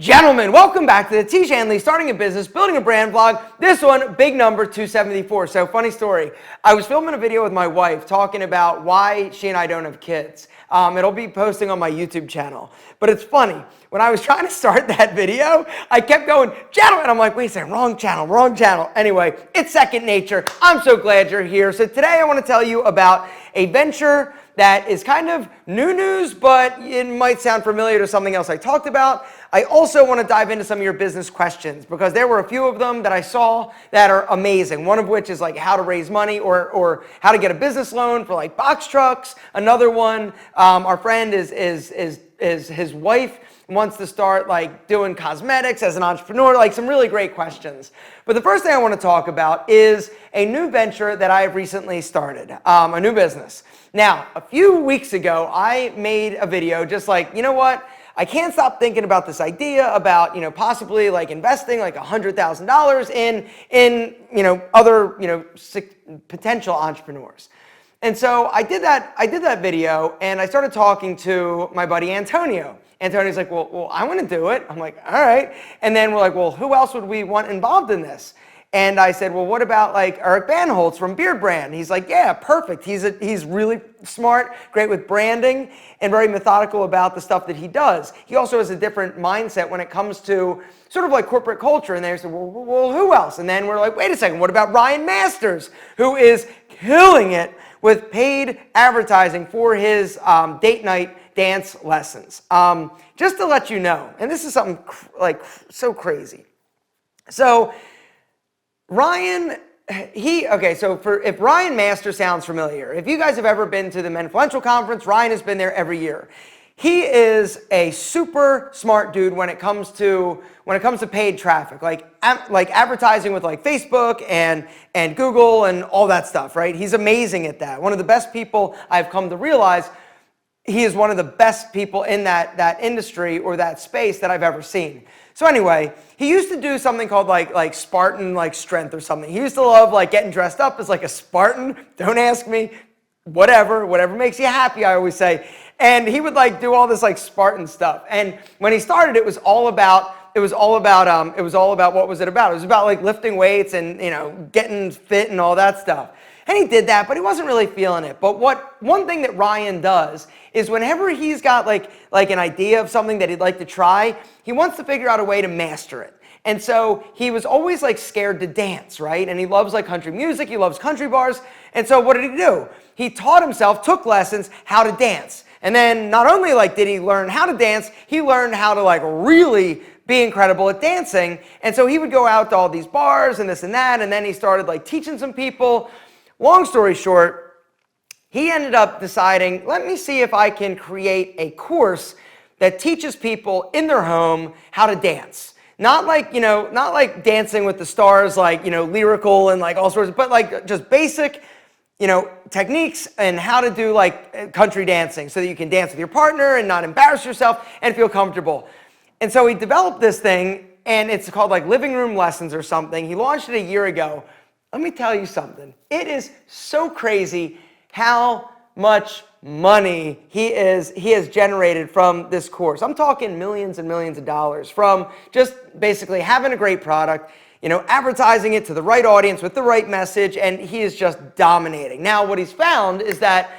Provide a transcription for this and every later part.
Gentlemen, welcome back to the Tiege Hanley Starting a Business, Building a Brand vlog. This one, big number 274. So funny story. I was filming a video with my wife talking about why she and I don't have kids. It'll be posting on my YouTube channel. But it's funny. When I was trying to start that video, I kept going, gentlemen. I'm like, wait a second, wrong channel, wrong channel. Anyway, it's second nature. I'm so glad you're here. So today I want to tell you about a venture that is kind of new news, but it might sound familiar to something else I talked about. I also want to dive into some of your business questions because there were a few of them that I saw that are amazing. One of which is like how to raise money or how to get a business loan for like box trucks. Another one, our friend is his wife wants to start like doing cosmetics as an entrepreneur, like some really great questions. But the first thing I want to talk about is a new venture that I have recently started, a new business. Now, a few weeks ago, I made a video just like, you know what? I can't stop thinking about this idea about, possibly like investing like $100,000 in other, potential entrepreneurs. And so I did that video and I started talking to my buddy Antonio. Antonio's like, well, I want to do it. I'm like, all right. And then we're like, well, who else would we want involved in this? And I said, well, what about like Bandholz from Beard Brand? He's like, yeah, perfect. He's really smart, great with branding, and very methodical about the stuff that he does. He also has a different mindset when it comes to sort of like corporate culture. And they said, well, who else? And then we're like, wait a second, what about Ryan Masters, who is killing it with paid advertising for his date night dance lessons? Just to let you know, and this is something like so crazy. So Ryan, if Ryan Masters sounds familiar, if you guys have ever been to the Menfluential Conference, Ryan has been there every year. He is a super smart dude when it comes to paid traffic, like advertising with like Facebook and Google and all that stuff, right? He's amazing at that. One of the best people I've come to realize. He is one of the best people in that industry or that space that I've ever seen. So anyway, he used to do something called like Spartan like strength or something. He used to love like getting dressed up as like a Spartan. Don't ask me. Whatever makes you happy, I always say. And he would like do all this like Spartan stuff. And when he started, it was all about what was it about? It was about like lifting weights and getting fit and all that stuff. And he did that, but he wasn't really feeling it. But one thing that Ryan does is whenever he's got like an idea of something that he'd like to try, he wants to figure out a way to master it. And so he was always like scared to dance, right? And he loves like country music, he loves country bars. And so what did he do? He taught himself, took lessons how to dance. And then not only like did he learn how to dance, he learned how to like really be incredible at dancing. And so he would go out to all these bars and this and that, and then he started like teaching some people. Long story short, he ended up deciding, let me see if I can create a course that teaches people in their home how to dance. Not like dancing with the stars, like, lyrical and like all sorts of, but like just basic, techniques and how to do like country dancing so that you can dance with your partner and not embarrass yourself and feel comfortable. And so he developed this thing and it's called like Living Room Lessons or something. He launched it a year ago. Let me tell you something. It is so crazy how much money he has generated from this course. I'm talking millions and millions of dollars from just basically having a great product, advertising it to the right audience with the right message, and he is just dominating. Now, what he's found is that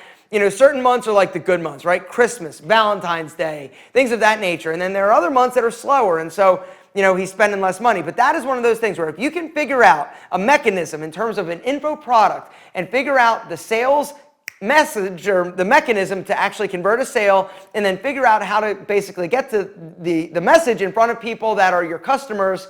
certain months are like the good months, right? Christmas, Valentine's Day, things of that nature. And then there are other months that are slower. And so he's spending less money. But that is one of those things where if you can figure out a mechanism in terms of an info product and figure out the sales message or the mechanism to actually convert a sale and then figure out how to basically get to the message in front of people that are your customers,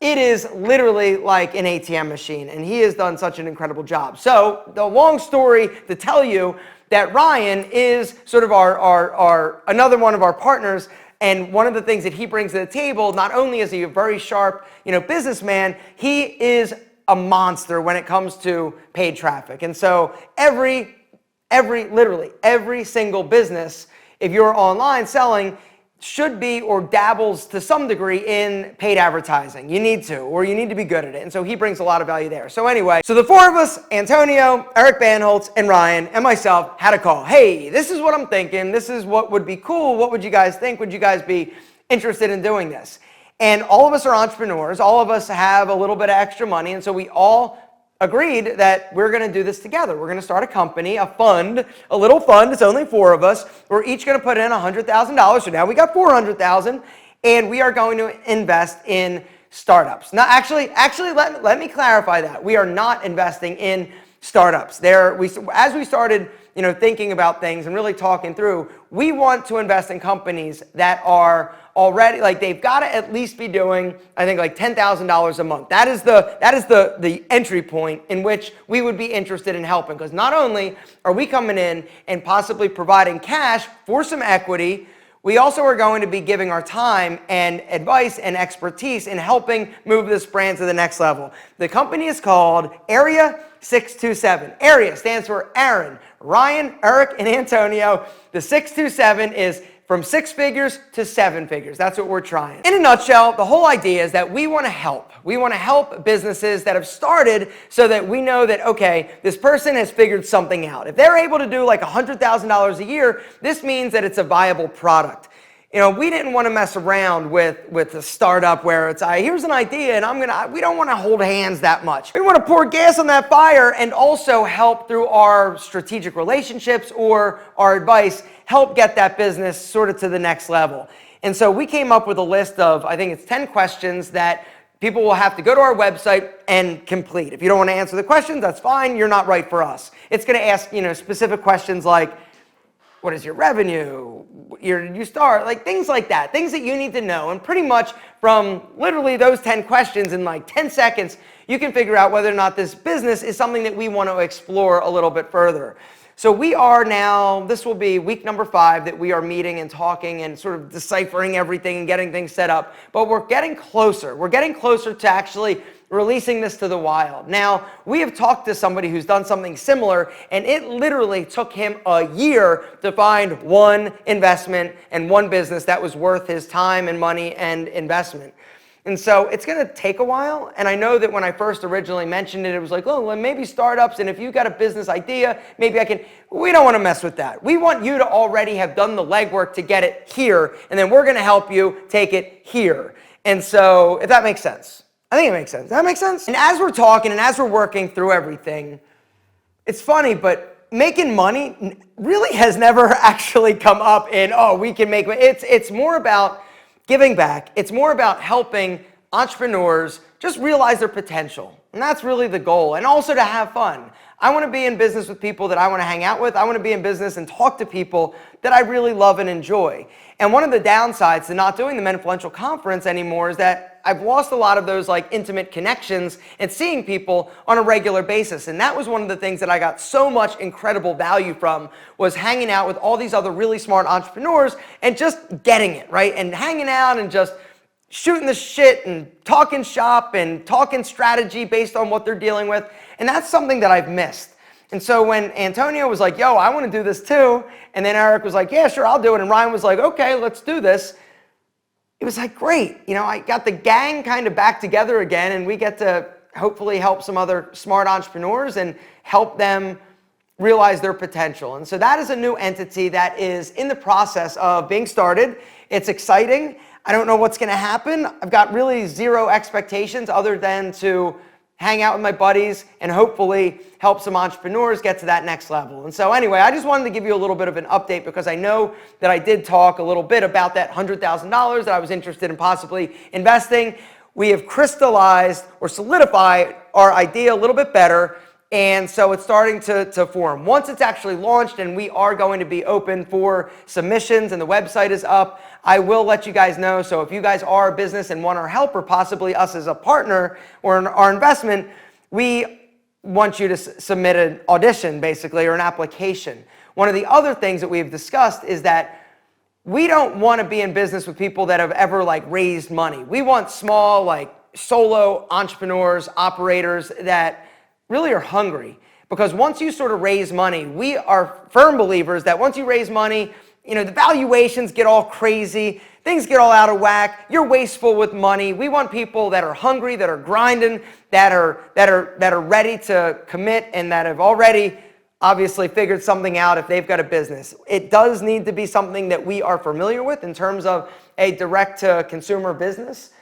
it is literally like an ATM machine. And he has done such an incredible job. So the long story to tell you that Ryan is sort of our another one of our partners. And one of the things that he brings to the table, not only is he a very sharp, businessman, he is a monster when it comes to paid traffic. And so literally every single business, if you're online selling, should be or dabbles to some degree in paid advertising. You need to, or you need to be good at it. And so he brings a lot of value there. So anyway, so the four of us, Antonio, Bandholz, and Ryan, and myself, had a call. Hey, this is what I'm thinking. This is what would be cool. What would you guys think? Would you guys be interested in doing this? And all of us are entrepreneurs. All of us have a little bit of extra money. And so we all agreed that we're going to do this together. We're going to start a company, a fund, a little fund. It's only 4 of us. We're each going to put in $100,000. So now we got $400,000, and we are going to invest in startups. Now, actually, let me clarify that. We are not investing in startups. As we started, thinking about things and really talking through, we want to invest in companies that are already, like, they've got to at least be doing, I think, like $10,000 a month. That is the entry point in which we would be interested in helping, because not only are we coming in and possibly providing cash for some equity, we also are going to be giving our time and advice and expertise in helping move this brand to the next level. The company is called Area 627. Area stands for Aaron, Ryan, Eric, and Antonio. The 627 is from 6 figures to 7 figures. That's what we're trying. In a nutshell, the whole idea is that we want to help. We want to help businesses that have started so that we know that, okay, this person has figured something out. If they're able to do like $100,000 a year, this means that it's a viable product. We didn't want to mess around with a startup where it's, here's an idea and we don't want to hold hands that much. We want to pour gas on that fire and also help through our strategic relationships or our advice, help get that business sort of to the next level. And so we came up with a list of, I think it's 10 questions that people will have to go to our website and complete. If you don't want to answer the questions, that's fine. You're not right for us. It's going to ask, specific questions like, what is your revenue? You start, like things like that, things that you need to know. And pretty much from literally those 10 questions in like 10 seconds, you can figure out whether or not this business is something that we want to explore a little bit further. So we are now, this will be week number 5 that we are meeting and talking and sort of deciphering everything and getting things set up. But we're getting closer. We're getting closer to actually releasing this to the wild. Now, we have talked to somebody who's done something similar, and it literally took him a year to find one investment and one business that was worth his time and money and investment. And so it's going to take a while. And I know that when I first originally mentioned it, it was like, oh, well, maybe startups. And if you got a business idea, maybe I can. We don't want to mess with that. We want you to already have done the legwork to get it here. And then we're going to help you take it here. And so if that makes sense. I think it makes sense. Does that make sense? And as we're talking and as we're working through everything, it's funny, but making money really has never actually come up in, we can make money. It's more about giving back. It's more about helping entrepreneurs just realize their potential. And that's really the goal. And also to have fun. I want to be in business with people that I want to hang out with. I want to be in business and talk to people that I really love and enjoy. And one of the downsides to not doing the Men Influential Conference anymore is that I've lost a lot of those like intimate connections and seeing people on a regular basis. And that was one of the things that I got so much incredible value from, was hanging out with all these other really smart entrepreneurs and just getting it, right? And hanging out and just shooting the shit and talking shop and talking strategy based on what they're dealing with. And that's something that I've missed. And so when Antonio was like, yo, I want to do this too, and then Eric was like, yeah, sure, I'll do it, and Ryan was like, okay, let's do this, it was like, great. I got the gang kind of back together again, and we get to hopefully help some other smart entrepreneurs and help them realize their potential. And so that is a new entity that is in the process of being started. It's exciting. I don't know what's going to happen. I've got really zero expectations other than to hang out with my buddies and hopefully help some entrepreneurs get to that next level. And so anyway, I just wanted to give you a little bit of an update because I know that I did talk a little bit about that $100,000 that I was interested in possibly investing. We have crystallized or solidified our idea a little bit better. And so it's starting to form. Once it's actually launched and we are going to be open for submissions and the website is up, I will let you guys know. So if you guys are a business and want our help or possibly us as a partner or our investment, we want you to submit an audition basically or an application. One of the other things that we've discussed is that we don't want to be in business with people that have ever like raised money. We want small like solo entrepreneurs, operators that really are hungry, because once you sort of raise money, we are firm believers that once you raise money, the valuations get all crazy, things get all out of whack, you're wasteful with money. We want people that are hungry, that are grinding, that are ready to commit, and that have already obviously figured something out if they've got a business. It does need to be something that we are familiar with in terms of a direct to consumer business.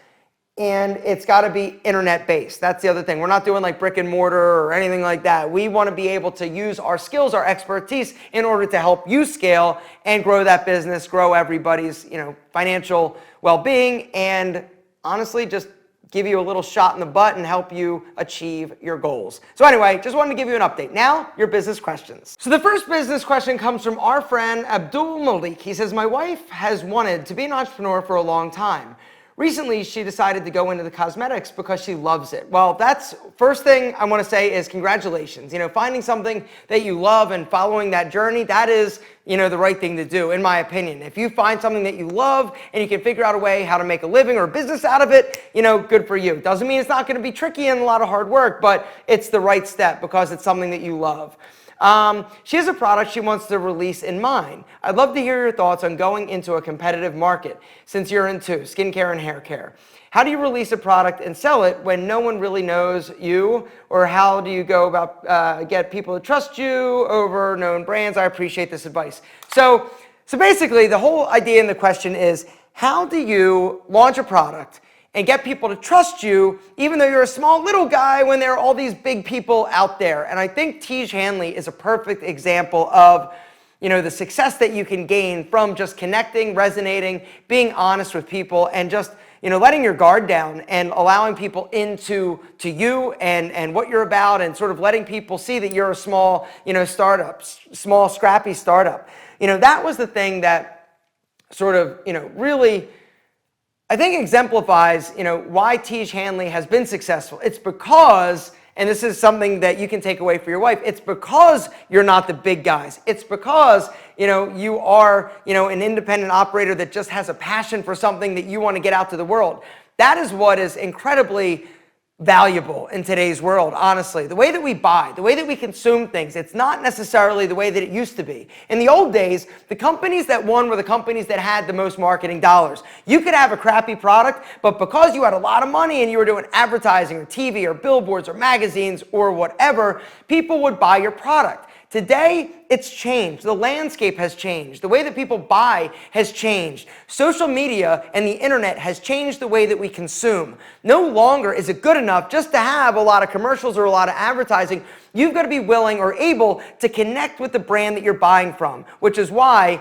and it's got to be internet based. That's the other thing. We're not doing like brick and mortar or anything like that. We want to be able to use our skills, our expertise in order to help you scale and grow that business, grow everybody's, financial well-being, and honestly just give you a little shot in the butt and help you achieve your goals. So anyway, just wanted to give you an update. Now, your business questions. So the first business question comes from our friend Abdul Malik. He says, my wife has wanted to be an entrepreneur for a long time. Recently, she decided to go into the cosmetics because she loves it. Well, that's first thing I want to say is congratulations. Finding something that you love and following that journey, that is, the right thing to do, in my opinion. If you find something that you love and you can figure out a way how to make a living or a business out of it, good for you. Doesn't mean it's not going to be tricky and a lot of hard work, but it's the right step because it's something that you love. She has a product she wants to release in mind. I'd love to hear your thoughts on going into a competitive market since you're into skincare and hair care. How do you release a product and sell it when no one really knows you? Or how do you go about get people to trust you over known brands? I appreciate this advice. So basically the whole idea in the question is, how do you launch a product and get people to trust you, even though you're a small little guy when there are all these big people out there? And I think Tiege Hanley is a perfect example of, the success that you can gain from just connecting, resonating, being honest with people, and just, letting your guard down and allowing people into you and what you're about, and sort of letting people see that you're a small, startup, small, scrappy startup. That was the thing that sort of, really, I think exemplifies, why Tiege Hanley has been successful. It's because, and this is something that you can take away for your wife, it's because you're not the big guys. It's because, you are, an independent operator that just has a passion for something that you want to get out to the world. That is what is incredibly valuable in today's world, honestly. The way that we buy, the way that we consume things, it's not necessarily the way that it used to be. In the old days, the companies that won were the companies that had the most marketing dollars. You could have a crappy product, but because you had a lot of money and you were doing advertising or TV or billboards or magazines or whatever, people would buy your product. Today, it's changed. The landscape has changed. The way that people buy has changed. Social media and the internet has changed the way that we consume. No longer is it good enough just to have a lot of commercials or a lot of advertising. You've got to be willing or able to connect with the brand that you're buying from, which is why,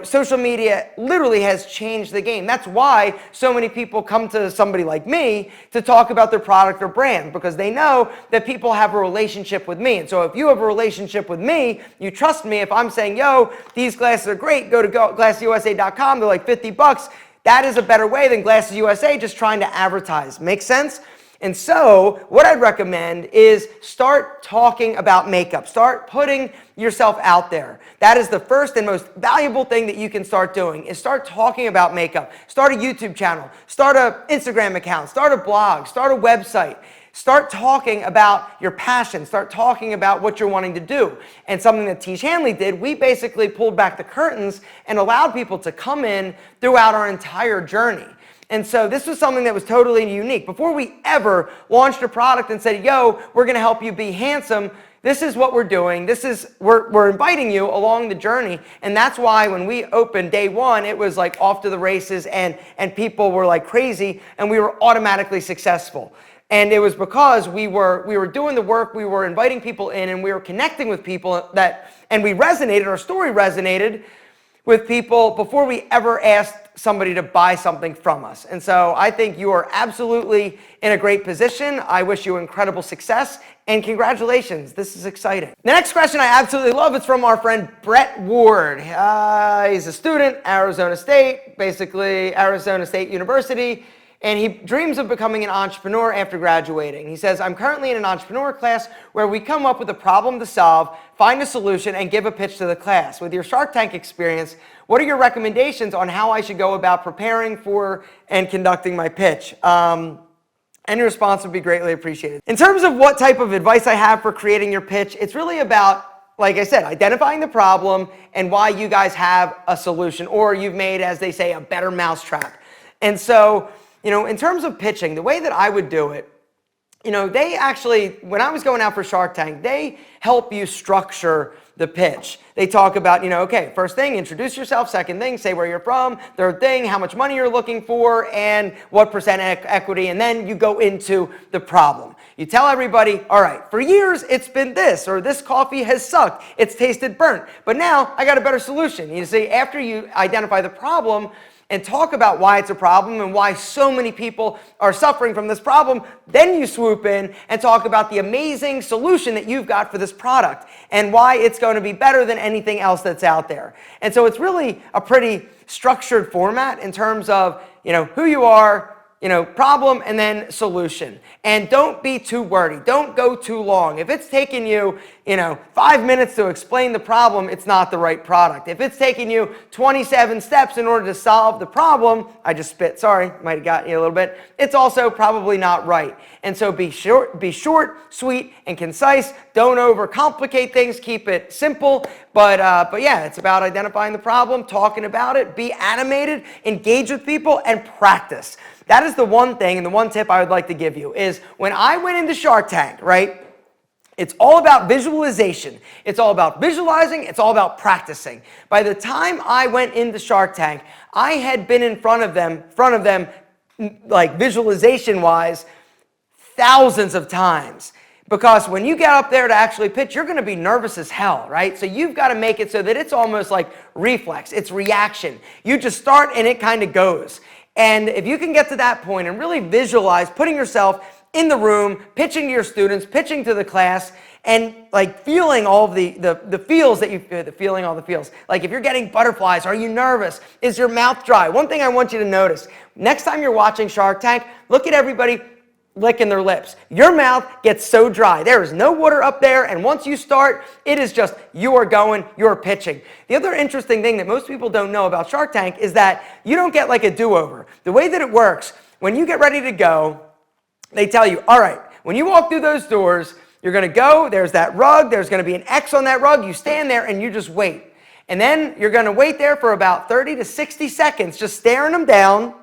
social media literally has changed the game. That's why so many people come to somebody like me to talk about their product or brand, because they know that people have a relationship with me. And so if you have a relationship with me, you trust me. If I'm saying, yo, these glasses are great, go to glassesusa.com, they're like $50. That is a better way than Glasses USA just trying to advertise. Make sense? And so what I'd recommend is start talking about makeup. Start putting yourself out there. That is the first and most valuable thing that you can start doing, is start talking about makeup. Start a YouTube channel. Start an Instagram account. Start a blog. Start a website. Start talking about your passion. Start talking about what you're wanting to do. And something that Tiege Hanley did, we basically pulled back the curtains and allowed people to come in throughout our entire journey. And so this was something that was totally unique. Before we ever launched a product and said, yo, we're going to help you be handsome, this is what we're doing. We're inviting you along the journey. And that's why when we opened day one, it was like off to the races, and people were like crazy, and we were automatically successful. And it was because we were doing the work, we were inviting people in, and we were connecting with people and we resonated, our story resonated with people before we ever asked somebody to buy something from us. And so I think you are absolutely in a great position. I wish you incredible success, and congratulations. This is exciting. The next question I absolutely love is from our friend Brett Ward. He's a student, Arizona State, basically Arizona State University, and he dreams of becoming an entrepreneur after graduating. He says, I'm currently in an entrepreneur class where we come up with a problem to solve, find a solution, and give a pitch to the class. With your Shark Tank experience, what are your recommendations on how I should go about preparing for and conducting my pitch? Any response would be greatly appreciated. In terms of what type of advice I have for creating your pitch, it's really about, like I said, identifying the problem and why you guys have a solution, or you've made, as they say, a better mousetrap. And so, in terms of pitching, the way that I would do it, they actually, when I was going out for Shark Tank, they help you structure the pitch. They talk about, okay, first thing, introduce yourself. Second thing, say where you're from. Third thing, how much money you're looking for and what percent equity. And then you go into the problem. You tell everybody, all right, for years it's been this, or this coffee has sucked. It's tasted burnt. But now I got a better solution. You see, after you identify the problem and talk about why it's a problem and why so many people are suffering from this problem, then you swoop in and talk about the amazing solution that you've got for this product and why it's going to be better than anything else that's out there. And so it's really a pretty structured format in terms of, who you are, problem and then solution. And don't be too wordy. Don't go too long. If it's taking you, 5 minutes to explain the problem, it's not the right product. If it's taking you 27 steps in order to solve the problem, I just spit, sorry, might have gotten you a little bit, it's also probably not right. And so be short, sweet, and concise. Don't overcomplicate things. Keep it simple. But yeah, it's about identifying the problem, talking about it, be animated, engage with people, and practice. That is the one thing and the one tip I would like to give you is when I went into Shark Tank, right? It's all about visualization. It's all about visualizing. It's all about practicing. By the time I went into Shark Tank, I had been in front of them like visualization-wise, thousands of times. Because when you get up there to actually pitch, you're going to be nervous as hell, right? So you've got to make it so that it's almost like reflex. It's reaction. You just start and it kind of goes. And if you can get to that point and really visualize putting yourself in the room, pitching to your students, pitching to the class, and like feeling all of the feels that you feel, feeling all the feels. Like if you're getting butterflies, are you nervous? Is your mouth dry? One thing I want you to notice, next time you're watching Shark Tank, look at everybody licking their lips. Your mouth gets so dry. There is no water up there, and once you start, it is just you are going, you're pitching. The other interesting thing that most people don't know about Shark Tank is that you don't get like a do-over. The way that it works, when you get ready to go, they tell you, all right, when you walk through those doors, you're going to go, there's that rug, there's going to be an X on that rug, you stand there and you just wait. And then you're going to wait there for about 30 to 60 seconds, just staring them down,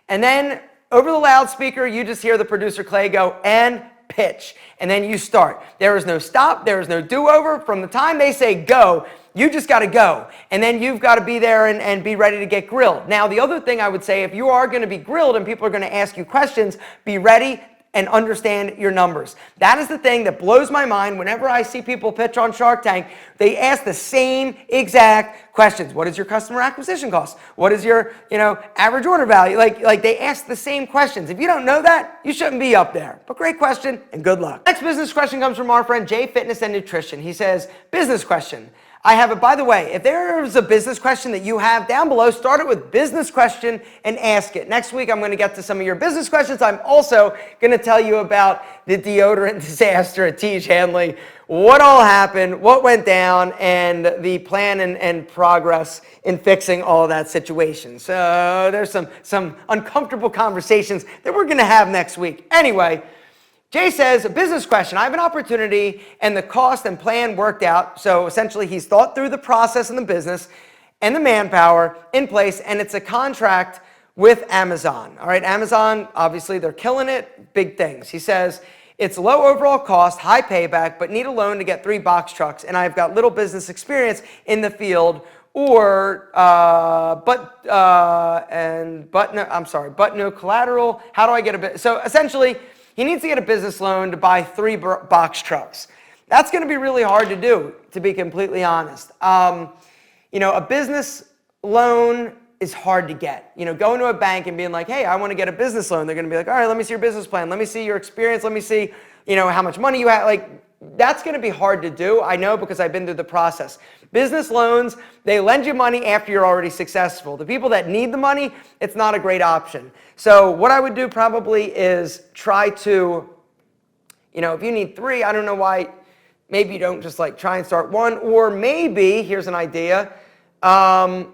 and then over the loudspeaker, you just hear the producer Clay go, and pitch. And then you start. There is no stop. There is no do-over. From the time they say go, you just got to go. And then you've got to be there and be ready to get grilled. Now, the other thing I would say, if you are going to be grilled and people are going to ask you questions, be ready and understand your numbers. That is the thing that blows my mind whenever I see people pitch on Shark Tank. They ask the same exact questions. What is your customer acquisition cost? What is your, average order value? Like they ask the same questions. If you don't know that, you shouldn't be up there. But great question and good luck. Next business question comes from our friend Jay Fitness and Nutrition. He says, business question. I have it, by the way, if there is a business question that you have down below, start it with business question and ask it. Next week, I'm going to get to some of your business questions. I'm also going to tell you about the deodorant disaster at Tiege Hanley, what all happened, what went down, and the plan and progress in fixing all of that situation. So there's some uncomfortable conversations that we're going to have next week. Anyway, Jay says, a business question. I have an opportunity and the cost and plan worked out. So essentially he's thought through the process and the business and the manpower in place, and it's a contract with Amazon. All right, Amazon, obviously they're killing it, big things. He says, it's low overall cost, high payback, but need a loan to get 3 box trucks, and I've got little business experience in the field but no collateral. How do I get a bit? So essentially, he needs to get a business loan to buy 3 box trucks. That's going to be really hard to do, to be completely honest. A business loan is hard to get. Going to a bank and being like, hey, I want to get a business loan. They're going to be like, all right, let me see your business plan. Let me see your experience. Let me see, how much money you have. Like, that's going to be hard to do. I know because I've been through the process. Business loans, they lend you money after you're already successful. The people that need the money, it's not a great option. So what I would do probably is try to, if you need 3, I don't know why, maybe you don't just like try and start 1, or maybe, here's an idea, I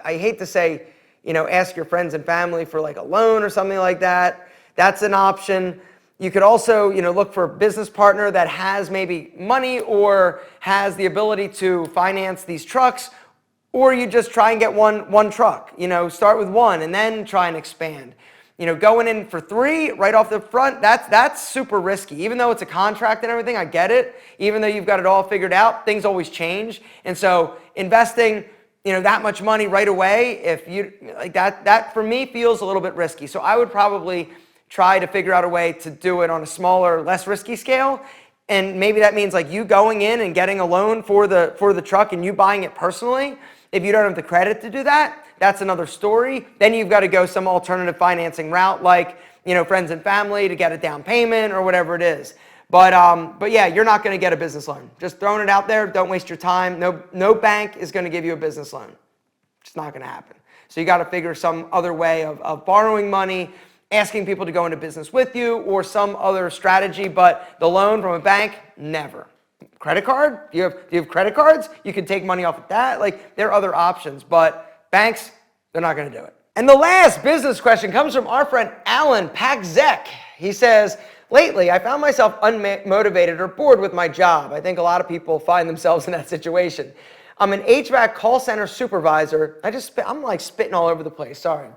hate to say, ask your friends and family for like a loan or something like that. That's an option. You could also, look for a business partner that has maybe money or has the ability to finance these trucks, or you just try and get one truck. Start with 1 and then try and expand. going in for 3 right off the front, that's super risky. Even though it's a contract and everything, I get it. Even though you've got it all figured out, things always change. And so investing, that much money right away, if you like that for me feels a little bit risky. So I would probably try to figure out a way to do it on a smaller, less risky scale. And maybe that means like you going in and getting a loan for the truck and you buying it personally. If you don't have the credit to do that, that's another story. Then you've got to go some alternative financing route like, friends and family to get a down payment or whatever it is. But yeah, you're not going to get a business loan. Just throwing it out there. Don't waste your time. No bank is going to give you a business loan. It's not going to happen. So you got to figure some other way of borrowing money, asking people to go into business with you, or some other strategy. But the loan from a bank, never. Credit card? Do you have credit cards? You can take money off of that. Like, there are other options, but banks, they're not going to do it. And the last business question comes from our friend Alan Paczek. He says, lately, I found myself unmotivated or bored with my job. I think a lot of people find themselves in that situation. I'm an HVAC call center supervisor. I'm like spitting all over the place. Sorry.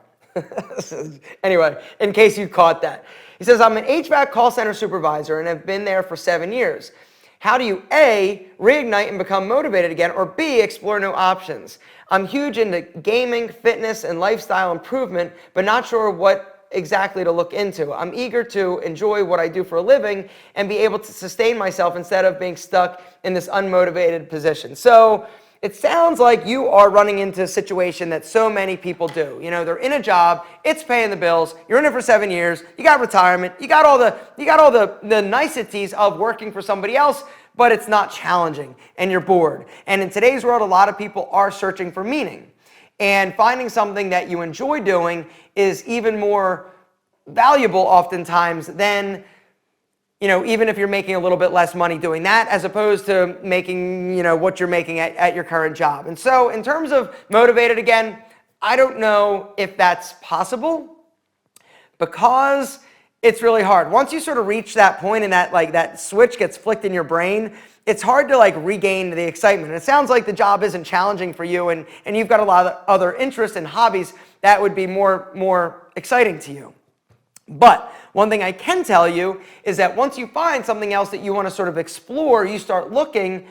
Anyway, in case you caught that. He says, I'm an HVAC call center supervisor and have been there for 7 years. How do you A, reignite and become motivated again, or B, explore new options? I'm huge into gaming, fitness, and lifestyle improvement, but not sure what exactly to look into. I'm eager to enjoy what I do for a living and be able to sustain myself instead of being stuck in this unmotivated position. So it sounds like you are running into a situation that so many people do. They're in a job, it's paying the bills, you're in it for 7 years, you got retirement, you got all the niceties of working for somebody else, but it's not challenging and you're bored. And in today's world, a lot of people are searching for meaning. And finding something that you enjoy doing is even more valuable oftentimes than even if you're making a little bit less money doing that, as opposed to making, what you're making at your current job. And so in terms of motivated again, I don't know if that's possible because it's really hard. Once you sort of reach that point and that switch gets flicked in your brain, it's hard to regain the excitement. And it sounds like the job isn't challenging for you and you've got a lot of other interests and hobbies that would be more exciting to you. But one thing I can tell you is that once you find something else that you want to sort of explore, you start looking,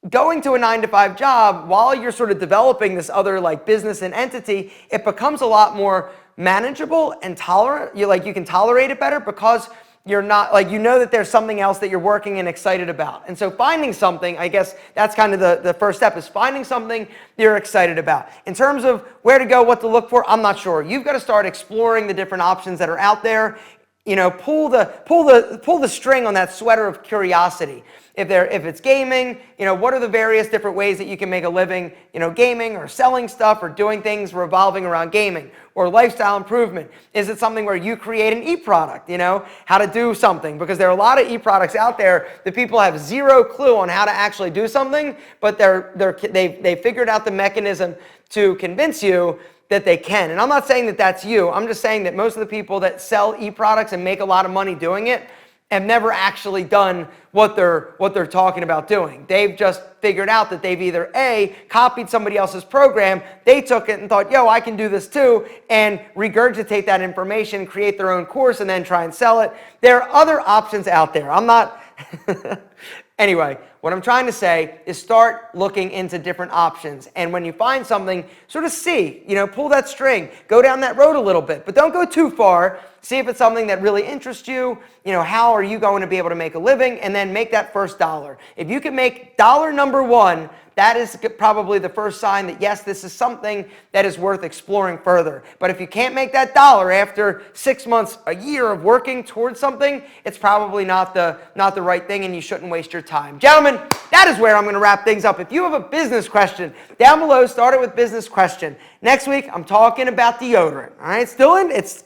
going to a 9-to-5 job while you're sort of developing this other business and entity, it becomes a lot more manageable and tolerant. You can tolerate it better because you're not that there's something else that you're working and excited about. And so finding something, I guess that's kind of the first step, is finding something you're excited about. In terms of where to go, what to look for, I'm not sure. You've got to start exploring the different options that are out there. Pull the string on that sweater of curiosity. If it's gaming, what are the various different ways that you can make a living, gaming or selling stuff or doing things revolving around gaming, or lifestyle improvement. Is it something where you create an e-product, how to do something? Because there are a lot of e-products out there that people have zero clue on how to actually do something, but they figured out the mechanism to convince you that they can. And I'm not saying that that's you. I'm just saying that most of the people that sell e-products and make a lot of money doing it have never actually done what they're talking about doing. They've just figured out that they've either A, copied somebody else's program, they took it and thought, yo, I can do this too, and regurgitate that information, create their own course, and then try and sell it. There are other options out there. I'm not... Anyway, what I'm trying to say is start looking into different options. And when you find something, sort of see, pull that string, go down that road a little bit, but don't go too far. See if it's something that really interests you. How are you going to be able to make a living? And then make that first dollar. If you can make dollar number one, that is probably the first sign that, yes, this is something that is worth exploring further. But if you can't make that dollar after 6 months, a year of working towards something, it's probably not the right thing, and you shouldn't waste your time. Gentlemen, that is where I'm going to wrap things up. If you have a business question, down below, start it with business question. Next week, I'm talking about deodorant. All right, it's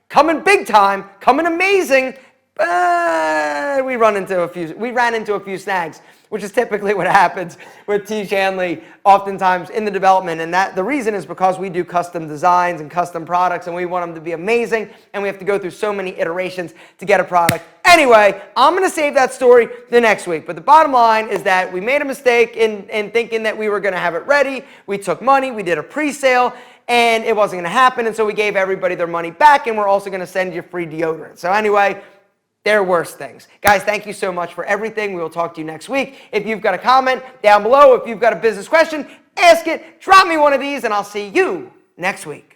coming big time, coming amazing. But we ran into a few snags, which is typically what happens with Tiege Hanley oftentimes in the development. And the reason is because we do custom designs and custom products, and we want them to be amazing, and we have to go through so many iterations to get a product. Anyway, I'm going to save that story the next week. But the bottom line is that we made a mistake in thinking that we were going to have it ready. We took money, we did a pre-sale, and it wasn't going to happen. And so we gave everybody their money back, and we're also going to send you free deodorant. So anyway, there are worse things. Guys, thank you so much for everything. We will talk to you next week. If you've got a comment down below, if you've got a business question, ask it. Drop me one of these, and I'll see you next week.